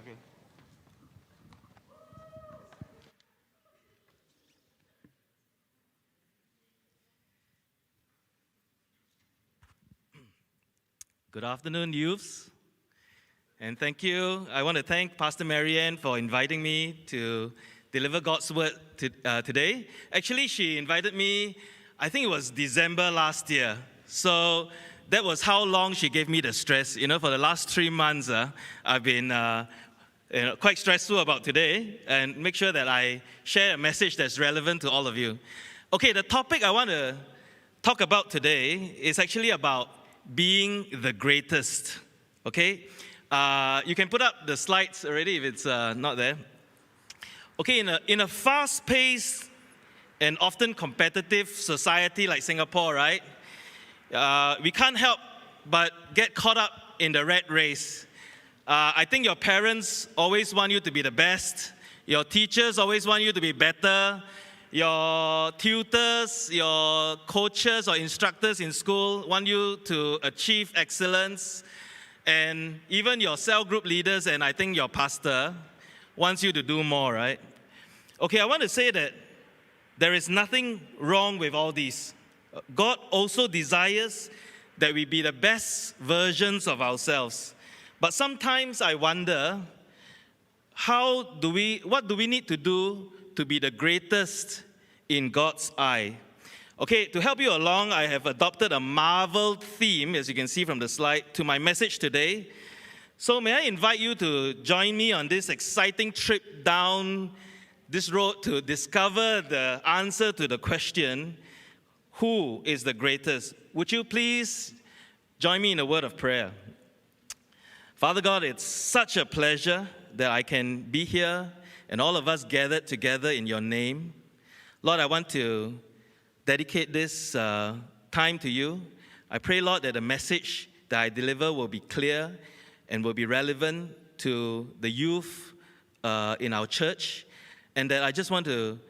Okay. Good afternoon, youths. And thank you. I want to thank Pastor Marianne for inviting me to deliver God's word today. Actually, she invited me, I think it was December last year. So that was how long she gave me the stress. You know, for the last 3 months, I've been quite stressful about today and make sure that I share a message that's relevant to all of you. Okay, the topic I want to talk about today is actually about being the greatest. Okay? You can put up the slides already if it's not there. Okay, in a fast-paced and often competitive society like Singapore, right? We can't help but get caught up in the rat race. I think your parents always want you to be the best. Your teachers always want you to be better. Your tutors, your coaches or instructors in school want you to achieve excellence. And even your cell group leaders and I think your pastor wants you to do more, right? Okay, I want to say that there is nothing wrong with all these. God also desires that we be the best versions of ourselves. But sometimes I wonder, what do we need to do to be the greatest in God's eye? Okay, to help you along, I have adopted a Marvel theme, as you can see from the slide, to my message today. So may I invite you to join me on this exciting trip down this road to discover the answer to the question, who is the greatest? Would you please join me in a word of prayer? Father God, it's such a pleasure that I can be here and all of us gathered together in your name. Lord, I want to dedicate this time to you. I pray, Lord, that the message that I deliver will be clear and will be relevant to the youth in our church. And that I just want to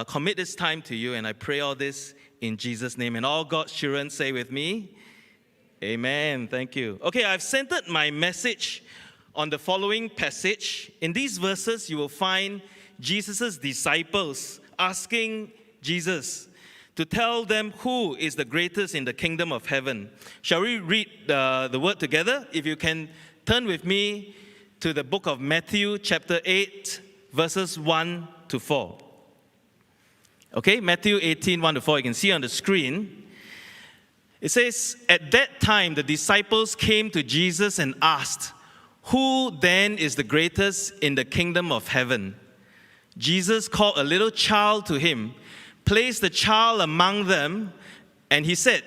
commit this time to you, and I pray all this in Jesus' name. And all God's children say with me, amen. Thank you. Okay, I've centered my message on the following passage. In these verses, you will find Jesus' disciples asking Jesus to tell them who is the greatest in the kingdom of heaven. Shall we read the word together? If you can turn with me to the book of Matthew chapter 8, verses 1 to 4. Okay, Matthew 18, 1 to 4. You can see on the screen. It says, at that time the disciples came to Jesus and asked, who then is the greatest in the kingdom of heaven? Jesus called a little child to him, placed the child among them, and he said,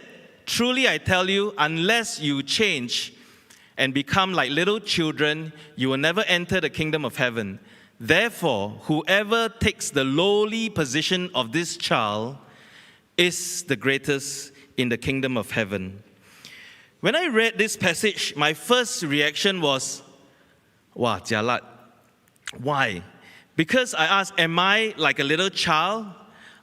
truly I tell you, unless you change and become like little children, you will never enter the kingdom of heaven. Therefore, whoever takes the lowly position of this child is the greatest in the kingdom of heaven. When I read this passage, my first reaction was, wah, jialat. Why? Because I asked, am I like a little child?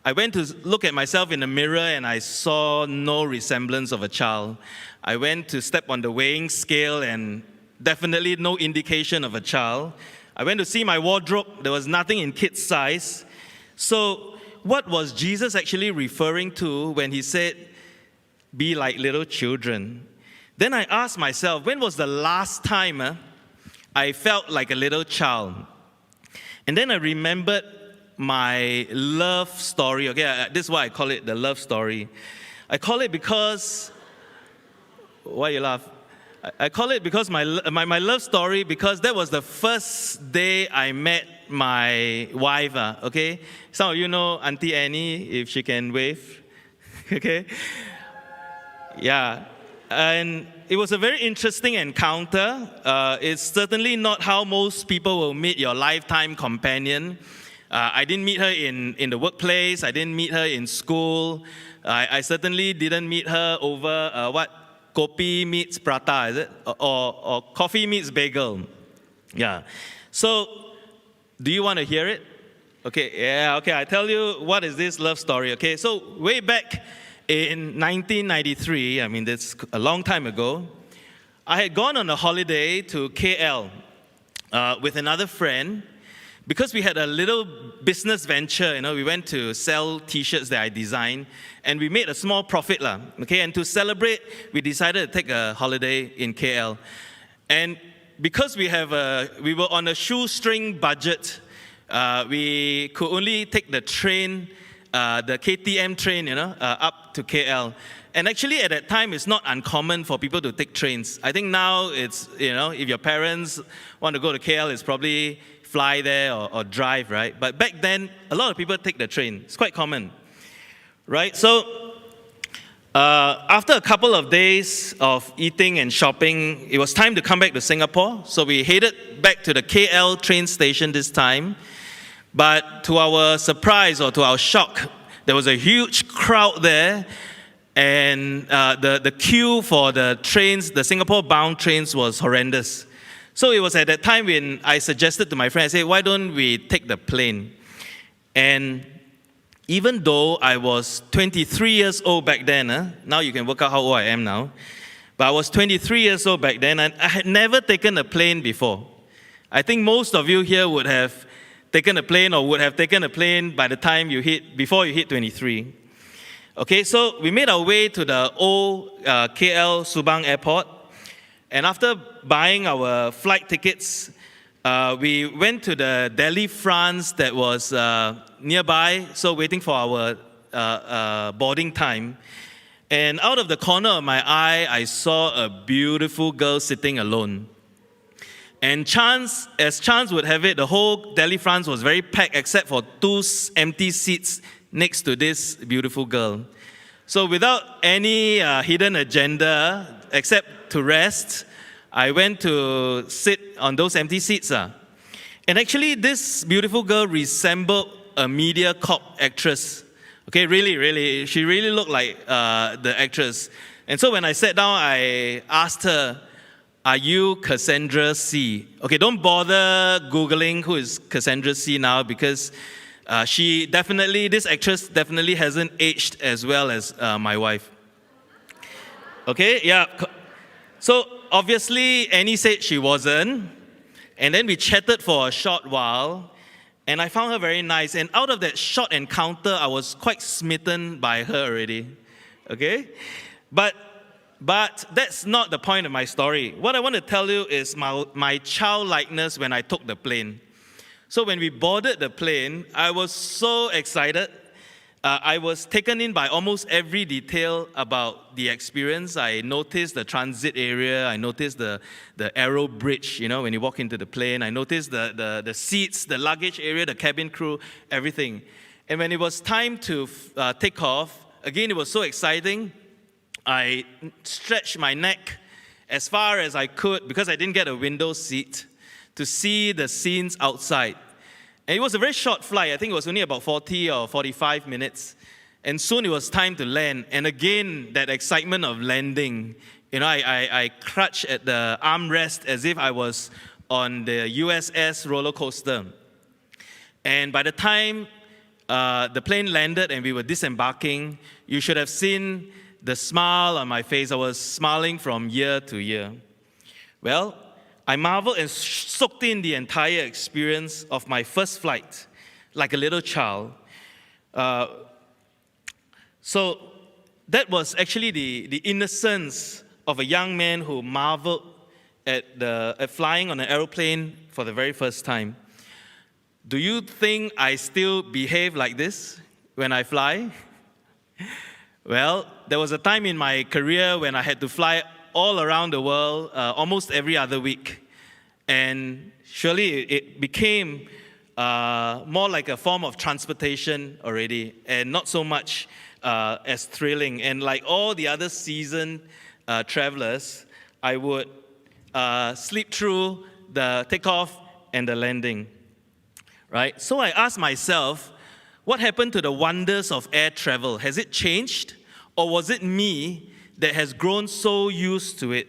I went to look at myself in the mirror and I saw no resemblance of a child. I went to step on the weighing scale and definitely no indication of a child. I went to see my wardrobe. There was nothing in kid's size. So what was Jesus actually referring to when he said, be like little children? Then I asked myself, when was the last time I felt like a little child? And then I remembered my love story. Okay, this is why I call it the love story. I call it because, why you laugh? I call it because my love story, because that was the first day I met my wife. Okay, some of you know Auntie Annie, if she can wave. Okay, yeah, and it was a very interesting encounter. It's certainly not how most people will meet your lifetime companion. I didn't meet her in the workplace. I didn't meet her in school. I certainly didn't meet her over kopi meets prata, is it? Or coffee meets bagel. Yeah. So, do you want to hear it? Okay, yeah, okay. I tell you what is this love story, okay? So, way back in 1993, I mean, that's a long time ago, I had gone on a holiday to KL. with another friend, because we had a little business venture, we went to sell T-shirts that I designed, and we made a small profit, okay? And to celebrate, we decided to take a holiday in KL. And because we were on a shoestring budget, we could only take the train, the KTM train, up to KL. And actually, at that time, it's not uncommon for people to take trains. I think now it's, if your parents want to go to KL, it's probably fly there or drive, right? But back then, a lot of people take the train. It's quite common, right? So after a couple of days of eating and shopping, it was time to come back to Singapore. So we headed back to the KL train station this time. But to our surprise or to our shock, there was a huge crowd there. And the queue for the trains, the Singapore-bound trains, was horrendous. So it was at that time when I suggested to my friend, I said, why don't we take the plane? And even though I was 23 years old back then, now you can work out how old I am now, but I was 23 years old back then, and I had never taken a plane before. I think most of you here would have taken a plane or would have taken a plane by the time before you hit 23. Okay, so we made our way to the old KL Subang Airport, and after buying our flight tickets, we went to the Delhi, France that was nearby, so waiting for our boarding time. And out of the corner of my eye, I saw a beautiful girl sitting alone. And as chance would have it, the whole Delhi, France was very packed except for 2 empty seats next to this beautiful girl. So without any hidden agenda, except to rest, I went to sit on those empty seats. And actually, this beautiful girl resembled a MediaCorp actress. Okay, really, she really looked like the actress. And so when I sat down, I asked her, are you Cassandra C? Okay, don't bother Googling who is Cassandra C now, because this actress definitely hasn't aged as well as my wife. Okay, yeah. So obviously, Annie said she wasn't. And then we chatted for a short while. And I found her very nice. And out of that short encounter, I was quite smitten by her already. Okay? But that's not the point of my story. What I want to tell you is my childlikeness when I took the plane. So when we boarded the plane, I was so excited. I was taken in by almost every detail about the experience. I noticed the transit area. I noticed the aero bridge, when you walk into the plane. I noticed the seats, the luggage area, the cabin crew, everything. And when it was time to take off, again, it was so exciting. I stretched my neck as far as I could, because I didn't get a window seat, to see the scenes outside. And it was a very short flight. I think it was only about 40 or 45 minutes. And soon it was time to land. And again, that excitement of landing, I clutched at the armrest as if I was on the USS roller coaster. And by the time the plane landed and we were disembarking, you should have seen the smile on my face. I was smiling from ear to ear. Well, I marveled and soaked in the entire experience of my first flight like a little child. So that was actually the innocence of a young man who marveled at flying on an aeroplane for the very first time. Do you think I still behave like this when I fly? Well, there was a time in my career when I had to fly all around the world almost every other week. And surely it became more like a form of transportation already, and not so much as thrilling. And like all the other seasoned travelers, I would sleep through the takeoff and the landing, right? So I asked myself, what happened to the wonders of air travel? Has it changed? Or was it me that has grown so used to it?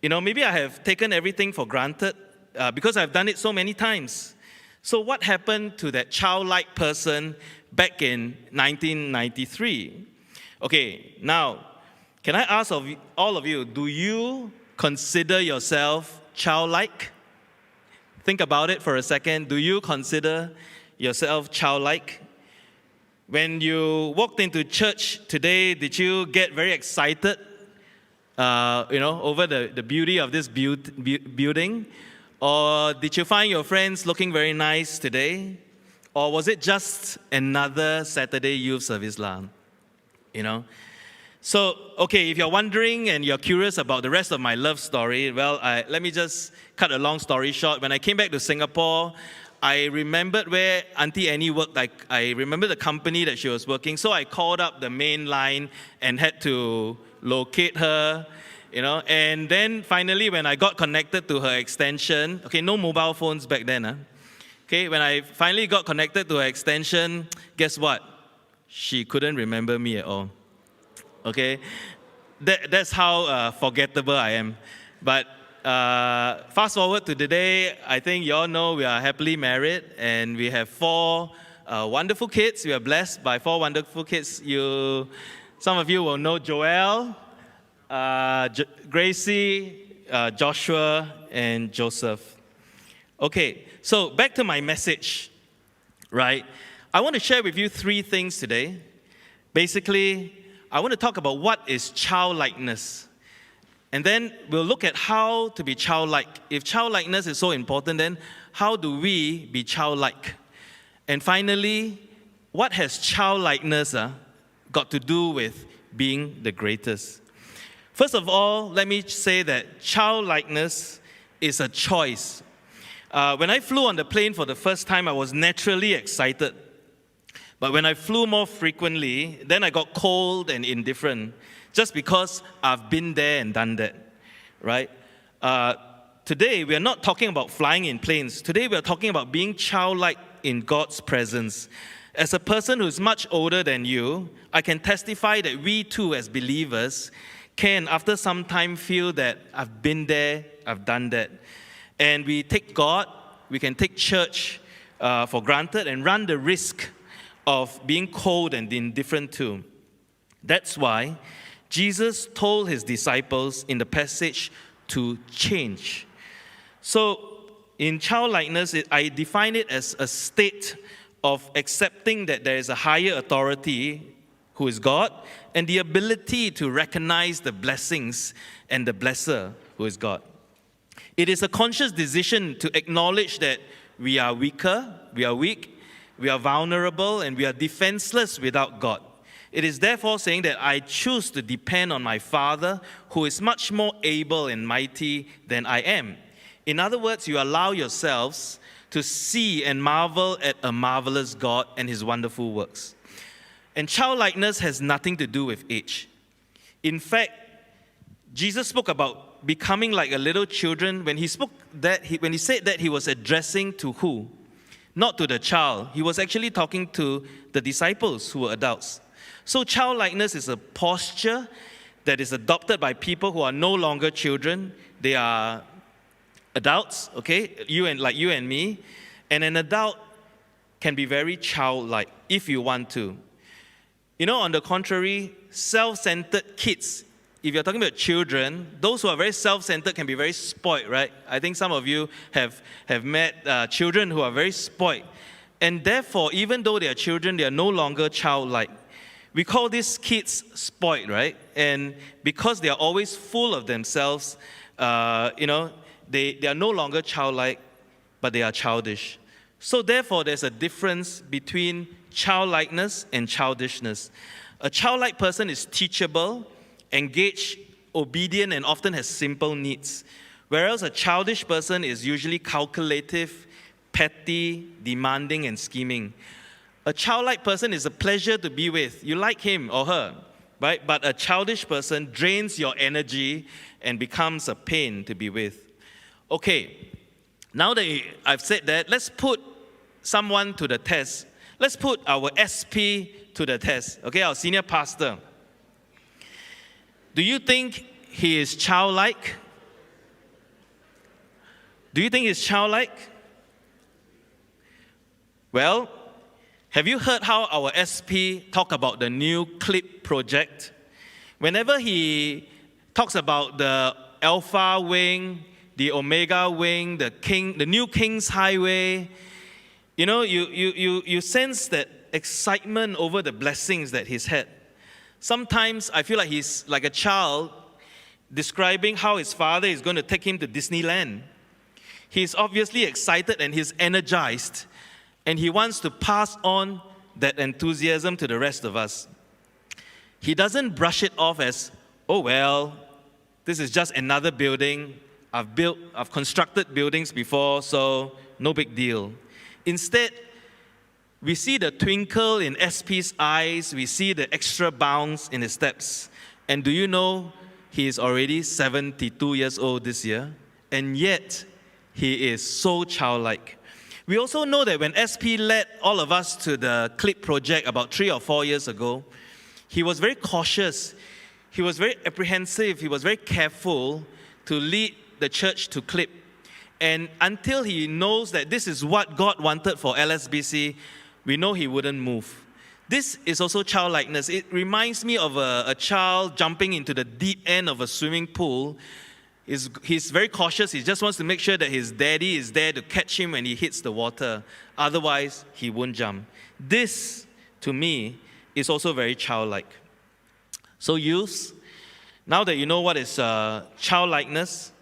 Maybe I have taken everything for granted because I've done it so many times. So what happened to that childlike person back in 1993? Okay, now, can I ask all of you, do you consider yourself childlike? Think about it for a second. Do you consider yourself childlike? When you walked into church today, did you get very excited, over the beauty of this building? Or did you find your friends looking very nice today? Or was it just another Saturday youth service lah? So, okay, if you're wondering and you're curious about the rest of my love story, well, let me just cut a long story short. When I came back to Singapore, I remembered where Auntie Annie worked. I remember the company that she was working. So I called up the main line and had to locate her, And then finally, when I got connected to her extension, okay, no mobile phones back then. Okay, when I finally got connected to her extension, guess what? She couldn't remember me at all. Okay, that's how forgettable I am. But fast forward to today, I think you all know we are happily married and we have 4 wonderful kids. We are blessed by 4 wonderful kids. Some of you will know Joel, Gracie, Joshua, and Joseph. Okay, so back to my message, right? I want to share with you 3 things today. Basically, I want to talk about what is childlikeness. And then we'll look at how to be childlike. If childlikeness is so important, then how do we be childlike? And finally, what has childlikeness got to do with being the greatest? First of all, let me say that childlikeness is a choice. When I flew on the plane for the first time, I was naturally excited. But when I flew more frequently, then I got cold and indifferent, just because I've been there and done that, right? Today, we are not talking about flying in planes. Today, we are talking about being childlike in God's presence. As a person who's much older than you, I can testify that we too, as believers, can, after some time, feel that I've been there, I've done that. And we take God, we can take church for granted and run the risk of being cold and indifferent too. That's why Jesus told his disciples in the passage to change. So in childlikeness, I define it as a state of accepting that there is a higher authority who is God and the ability to recognize the blessings and the blesser who is God. It is a conscious decision to acknowledge that we are weaker, we are weak, we are vulnerable, and we are defenseless without God. It is therefore saying that I choose to depend on my Father, who is much more able and mighty than I am. In other words, you allow yourselves to see and marvel at a marvelous God and his wonderful works. And childlikeness has nothing to do with age. In fact, Jesus spoke about becoming like a little children. When he said that, he was addressing to who? Not to the child. He was actually talking to the disciples who were adults. So childlikeness is a posture that is adopted by people who are no longer children. They are adults, okay? You and me. And an adult can be very childlike if you want to. On the contrary, self-centered kids, if you're talking about children, those who are very self-centered can be very spoiled, right? I think some of you have met children who are very spoiled. And therefore, even though they are children, they are no longer childlike. We call these kids spoiled, right? And because they are always full of themselves, they are no longer childlike, but they are childish. So therefore, there's a difference between childlikeness and childishness. A childlike person is teachable, engaged, obedient, and often has simple needs. Whereas a childish person is usually calculative, petty, demanding, and scheming. A childlike person is a pleasure to be with. You like him or her, right? But a childish person drains your energy and becomes a pain to be with. Okay, now that I've said that, let's put someone to the test. Let's put our SP to the test, okay, our senior pastor. Do you think he is childlike? Do you think he's childlike? Well, have you heard how our SP talk about the new CLIP project? Whenever he talks about the Alpha Wing, the Omega Wing, the new King's Highway. You know, you sense that excitement over the blessings that he's had. Sometimes I feel like he's like a child describing how his father is going to take him to Disneyland. He's obviously excited and he's energized, and he wants to pass on that enthusiasm to the rest of us. He doesn't brush it off as, oh well, this is just another building. I've constructed buildings before, so no big deal. Instead, we see the twinkle in SP's eyes. We see the extra bounce in his steps. And do you know, he is already 72 years old this year, and yet he is so childlike. We also know that when SP led all of us to the CLIP project about 3 or 4 years ago, he was very cautious. He was very apprehensive. He was very careful to lead the church to CLIP. And until he knows that this is what God wanted for LSBC, we know he wouldn't move. This is also childlikeness. It reminds me of a child jumping into the deep end of a swimming pool. He's very cautious. He just wants to make sure that his daddy is there to catch him when he hits the water. Otherwise, he won't jump. This, to me, is also very childlike. So youths, now that you know what is childlikeness,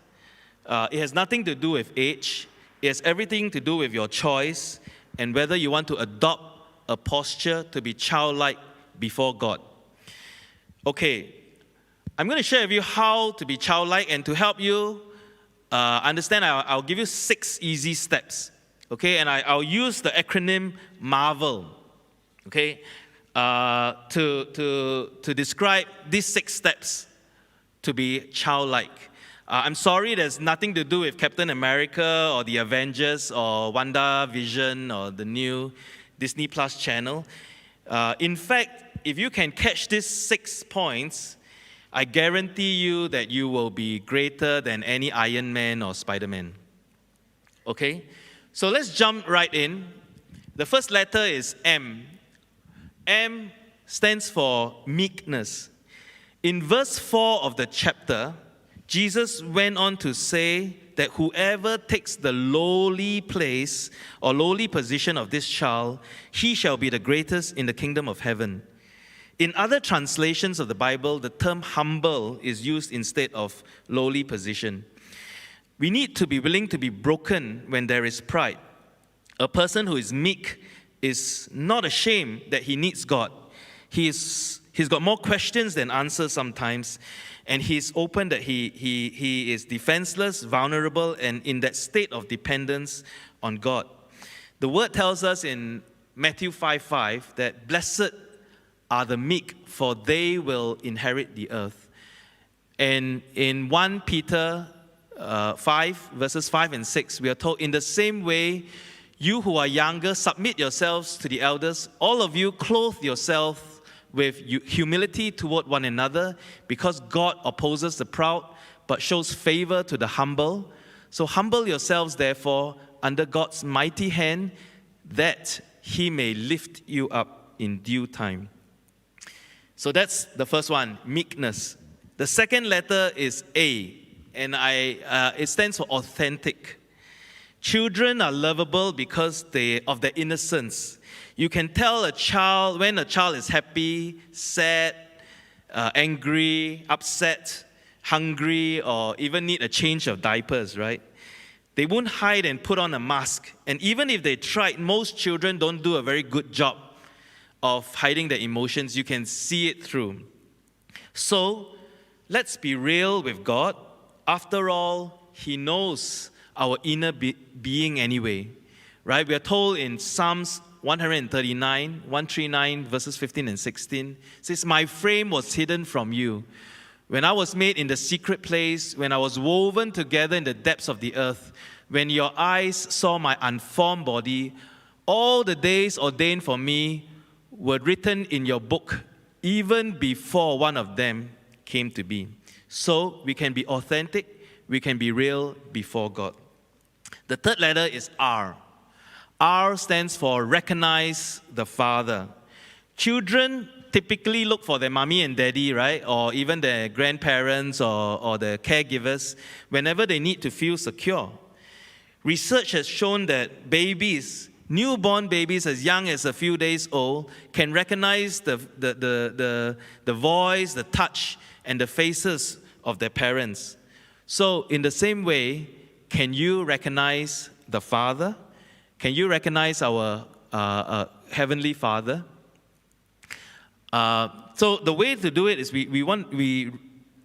it has nothing to do with age. It has everything to do with your choice and whether you want to adopt a posture to be childlike before God. Okay, I'm going to share with you how to be childlike, and to help you understand, I'll give you 6 easy steps. Okay, and I'll use the acronym MARVEL. Okay, to describe these 6 steps to be childlike. I'm sorry, there's nothing to do with Captain America or the Avengers or WandaVision or the new Disney Plus channel. In fact, if you can catch these 6 points, I guarantee you that you will be greater than any Iron Man or Spider-Man. Okay? So let's jump right in. The first letter is M. M stands for meekness. In verse 4 of the chapter, Jesus went on to say that whoever takes the lowly place or lowly position of this child, he shall be the greatest in the kingdom of heaven. In other translations of the Bible, the term humble is used instead of lowly position. We need to be willing to be broken when there is pride. A person who is meek is not ashamed that he needs God. He's got more questions than answers sometimes, and he's open that he is defenseless, vulnerable, and in that state of dependence on God. The word tells us in Matthew 5:5 that blessed are the meek, for they will inherit the earth. And in 1 Peter 5, verses 5 and 6, we are told, in the same way, you who are younger, submit yourselves to the elders. All of you clothe yourself with humility toward one another, because God opposes the proud, but shows favor to the humble. So humble yourselves, therefore, under God's mighty hand, that he may lift you up in due time. So that's the first one, meekness. The second letter is A, and it stands for authentic. Children are lovable because of their innocence. You can tell when a child is happy, sad, angry, upset, hungry, or even need a change of diapers, right? They won't hide and put on a mask. And even if they tried, most children don't do a very good job of hiding their emotions. You can see it through. So, let's be real with God. After all, he knows our inner being anyway, right? We are told in Psalms 139, verses 15 and 16, it says, my frame was hidden from you when I was made in the secret place, when I was woven together in the depths of the earth, when your eyes saw my unformed body, all the days ordained for me were written in your book, even before one of them came to be. So we can be authentic, we can be real before God. The third letter is R. R stands for recognize the Father. Children typically look for their mommy and daddy, right? Or even their grandparents or the caregivers whenever they need to feel secure. Research has shown that babies, newborn babies as young as a few days old, can recognize the voice, the touch, and the faces of their parents. So in the same way, can you recognize the Father? Can you recognize our Heavenly Father? So the way to do it is we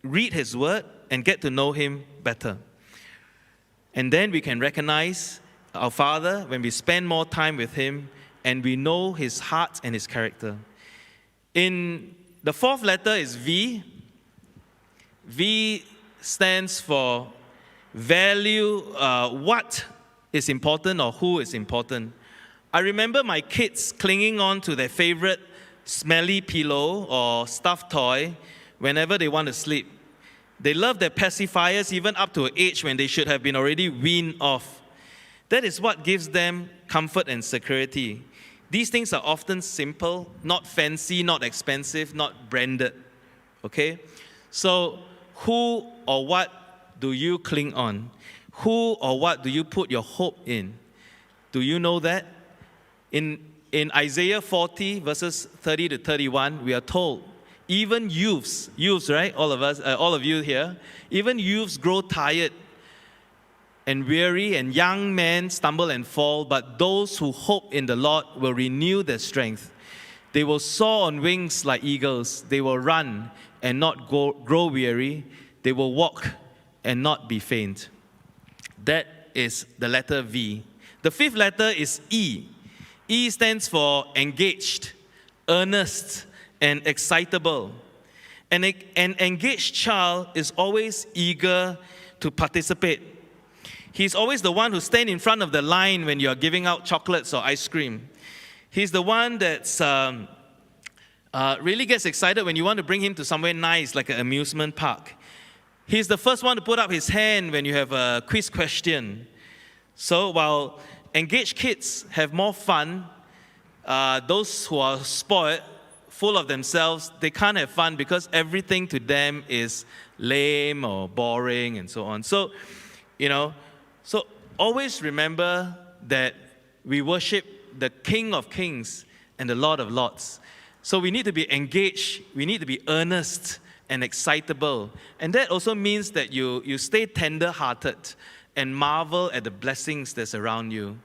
read His Word and get to know Him better. And then we can recognize our Father when we spend more time with Him and we know His heart and His character. In the fourth letter is V. V stands for value, what is important or who is important. I remember my kids clinging on to their favorite smelly pillow or stuffed toy whenever they want to sleep. They love their pacifiers even up to an age when they should have been already weaned off. That is what gives them comfort and security. These things are often simple, not fancy, not expensive, not branded. Okay? So, who or what do you cling on? Who or what do you put your hope in? Do you know that? In Isaiah 40, verses 30 to 31, we are told, even youths, right? All of us, all of you here, even youths grow tired and weary, and young men stumble and fall, but those who hope in the Lord will renew their strength. They will soar on wings like eagles. They will run and not grow weary. They will walk and not be faint. That is the letter V. The fifth letter is E. E stands for engaged, earnest, and excitable. An engaged child is always eager to participate. He's always the one who stands in front of the line when you're giving out chocolates or ice cream. He's the one that's really gets excited when you want to bring him to somewhere nice like an amusement park. He's the first one to put up his hand when you have a quiz question. So while engaged kids have more fun, those who are spoiled, full of themselves, they can't have fun because everything to them is lame or boring and so on. So, so always remember that we worship the King of Kings and the Lord of Lords. So we need to be engaged, we need to be earnest and excitable. And that also means that you stay tender-hearted and marvel at the blessings that's around you.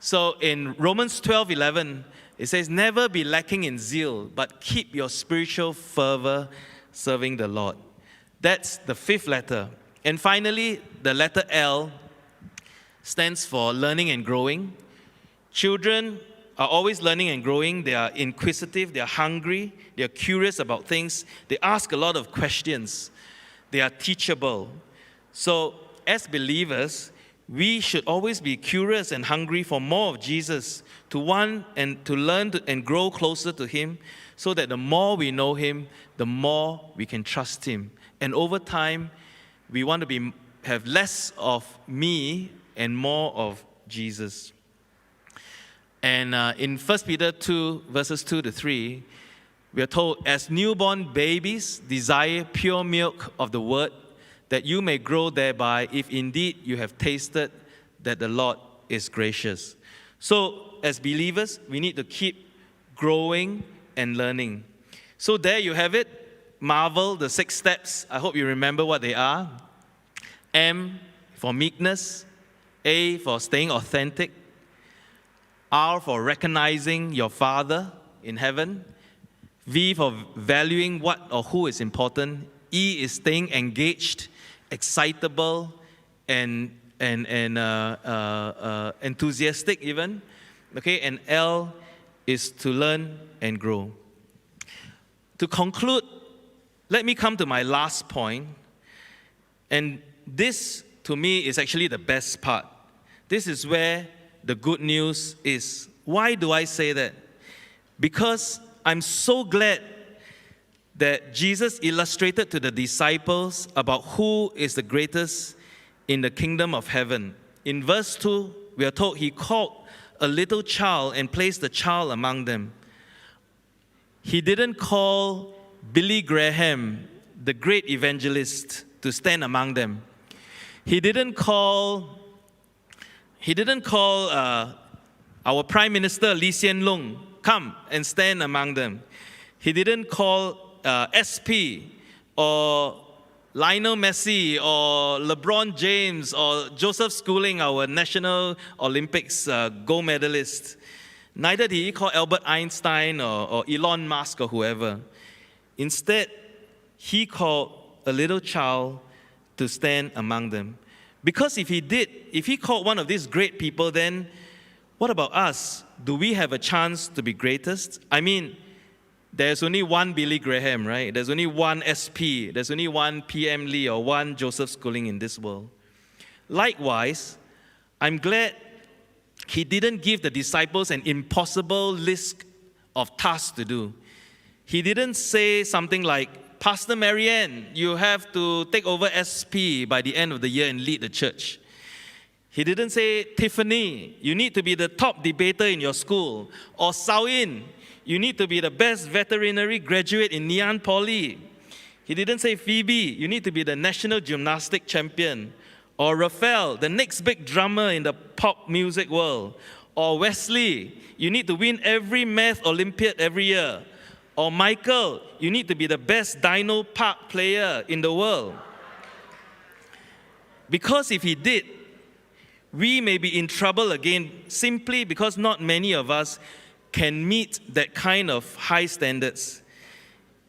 So in Romans 12:11, it says, never be lacking in zeal, but keep your spiritual fervor serving the Lord. That's the fifth letter. And finally, the letter L stands for learning and growing. Children are always learning and growing. They are inquisitive, they are hungry, they are curious about things. They ask a lot of questions. They are teachable. So as believers, we should always be curious and hungry for more of Jesus, to want and to learn and grow closer to Him, so that the more we know Him, the more we can trust Him. And over time, we want to have less of me and more of Jesus. And in 1 Peter 2, verses 2 to 3, we are told, as newborn babies desire pure milk of the word, that you may grow thereby, if indeed you have tasted that the Lord is gracious. So, as believers, we need to keep growing and learning. So there you have it. Marvel, the 6 steps. I hope you remember what they are. M for meekness. A for staying authentic. R for recognizing your Father in heaven. V for valuing what or who is important. E is staying engaged, excitable, and enthusiastic even. Okay, and L is to learn and grow. To conclude, let me come to my last point. And this, to me, is actually the best part. This is where the good news is. Why do I say that? Because I'm so glad that Jesus illustrated to the disciples about who is the greatest in the kingdom of heaven. In verse 2, we are told He called a little child and placed the child among them. He didn't call Billy Graham, the great evangelist, to stand among them. He didn't call our Prime Minister Lee Hsien Loong, come and stand among them. He didn't call SP or Lionel Messi or LeBron James or Joseph Schooling, our National Olympics gold medalist. Neither did he call Albert Einstein or Elon Musk or whoever. Instead, he called a little child to stand among them. Because if he called one of these great people, then what about us? Do we have a chance to be greatest? I mean, there's only one Billy Graham, right? There's only one SP. There's only one PM Lee or one Joseph Schooling in this world. Likewise, I'm glad he didn't give the disciples an impossible list of tasks to do. He didn't say something like, Pastor Marianne, you have to take over SP by the end of the year and lead the church. He didn't say, Tiffany, you need to be the top debater in your school. Or Sao-In, you need to be the best veterinary graduate in Ngee Ann Poly. He didn't say, Phoebe, you need to be the national gymnastic champion. Or Raphael, the next big drummer in the pop music world. Or Wesley, you need to win every math Olympiad every year. Or Michael, you need to be the best Dino Park player in the world. Because if he did, we may be in trouble again simply because not many of us can meet that kind of high standards.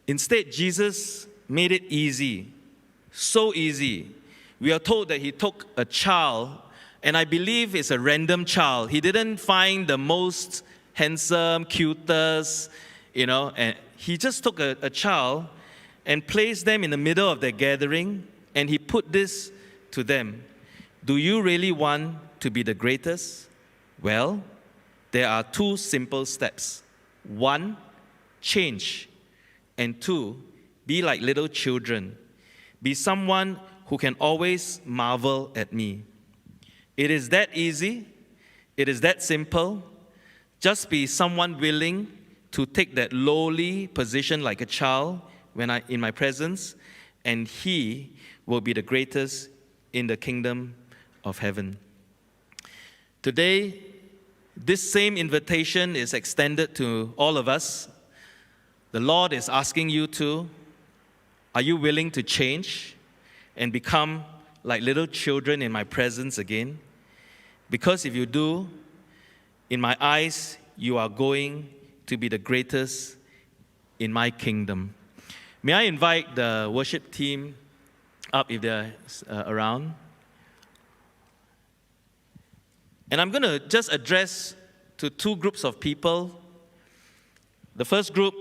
Instead, Jesus made it easy, so easy. We are told that he took a child, and I believe it's a random child. He didn't find the most handsome, cutest, and he just took a child and placed them in the middle of their gathering, and he put this to them. Do you really want to be the greatest? Well, there are two simple steps. One, change. And two, be like little children. Be someone who can always marvel at me. It is that easy. It is that simple. Just be someone willing to take that lowly position like a child in my presence, and he will be the greatest in the kingdom of heaven. Today, this same invitation is extended to all of us. The Lord is asking you to, are you willing to change and become like little children in my presence again? Because if you do, in my eyes, you are going to be the greatest in my kingdom. May I invite the worship team up if they're around? And I'm going to just address to two groups of people. The first group,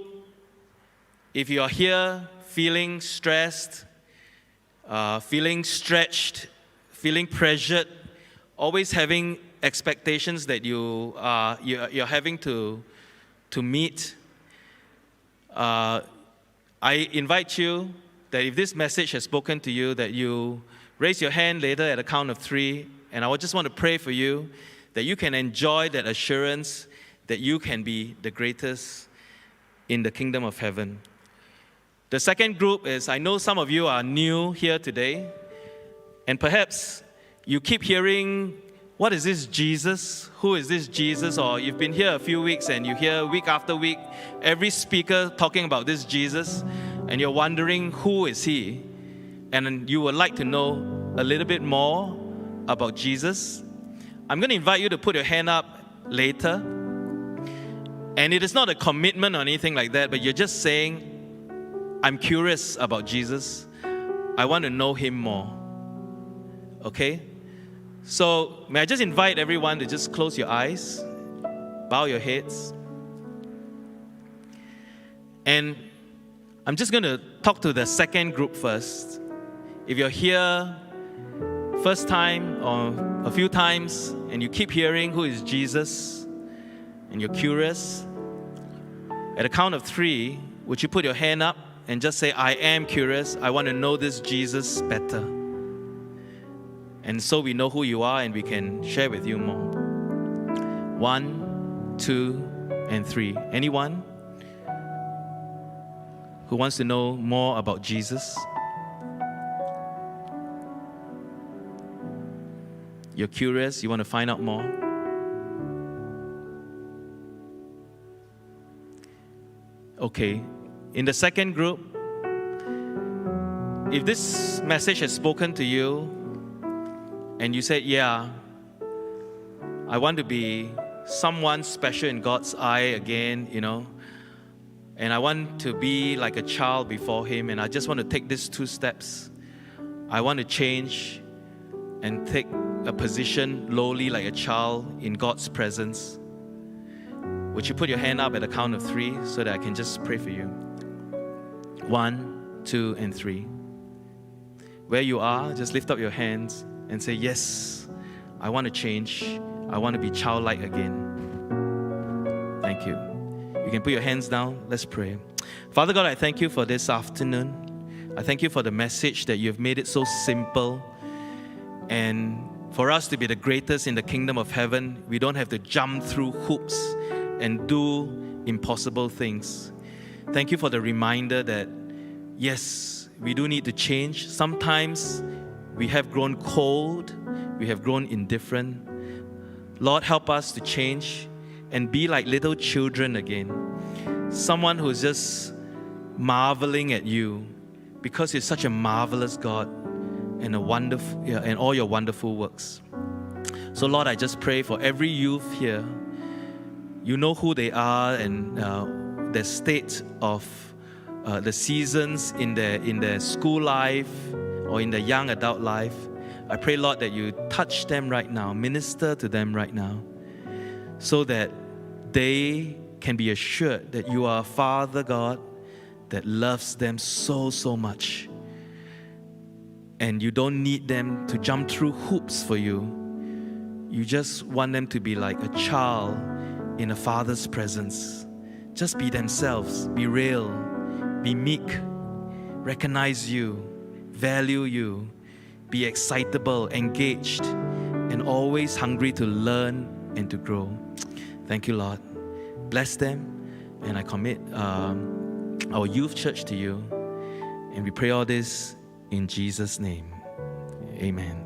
if you are here feeling stressed, feeling stretched, feeling pressured, always having expectations that you're having to meet, I invite you that if this message has spoken to you, that you raise your hand later at the count of 3, and I just want to pray for you that you can enjoy that assurance that you can be the greatest in the kingdom of heaven. The second group is, I know some of you are new here today, and perhaps you keep hearing, what is this Jesus? Who is this Jesus? Or you've been here a few weeks and you hear week after week every speaker talking about this Jesus, and you're wondering, who is he? And you would like to know a little bit more about Jesus. I'm going to invite you to put your hand up later. And it is not a commitment or anything like that, but you're just saying, I'm curious about Jesus. I want to know him more. Okay? So, may I just invite everyone to just close your eyes, bow your heads. And I'm just going to talk to the second group first. If you're here first time or a few times and you keep hearing who is Jesus and you're curious, at the count of 3, would you put your hand up and just say, I am curious. I want to know this Jesus better. And so we know who you are and we can share with you more. 1, 2, and 3. Anyone? who wants to know more about Jesus? You're curious, you want to find out more? Okay, in the second group, if this message has spoken to you and you said, yeah, I want to be someone special in God's eye again, and I want to be like a child before Him, and I just want to take these 2 steps. I want to change and take a position lowly like a child in God's presence. Would you put your hand up at the count of 3 so that I can just pray for you? 1, 2, and 3. Where you are, just lift up your hands and say, yes, I want to change. I want to be childlike again. Thank you. You can put your hands down. Let's pray. Father God, I thank you for this afternoon. I thank you for the message that you've made it so simple. And for us to be the greatest in the kingdom of heaven, we don't have to jump through hoops and do impossible things. Thank you for the reminder that, yes, we do need to change. Sometimes we have grown cold, we have grown indifferent. Lord, help us to change and be like little children again. Someone who's just marveling at you because you're such a marvelous God and and all your wonderful works. So Lord, I just pray for every youth here. You know who they are and their state of the seasons in their school life or in their young adult life. I pray, Lord, that you touch them right now, minister to them right now, so that they can be assured that you are a Father God that loves them so, so much. And you don't need them to jump through hoops for you. You just want them to be like a child in a Father's presence. Just be themselves, be real, be meek, recognize you, value you, be excitable, engaged, and always hungry to learn and to grow. Thank you, Lord. Bless them, and I commit our youth church to you. And we pray all this in Jesus' name. Amen.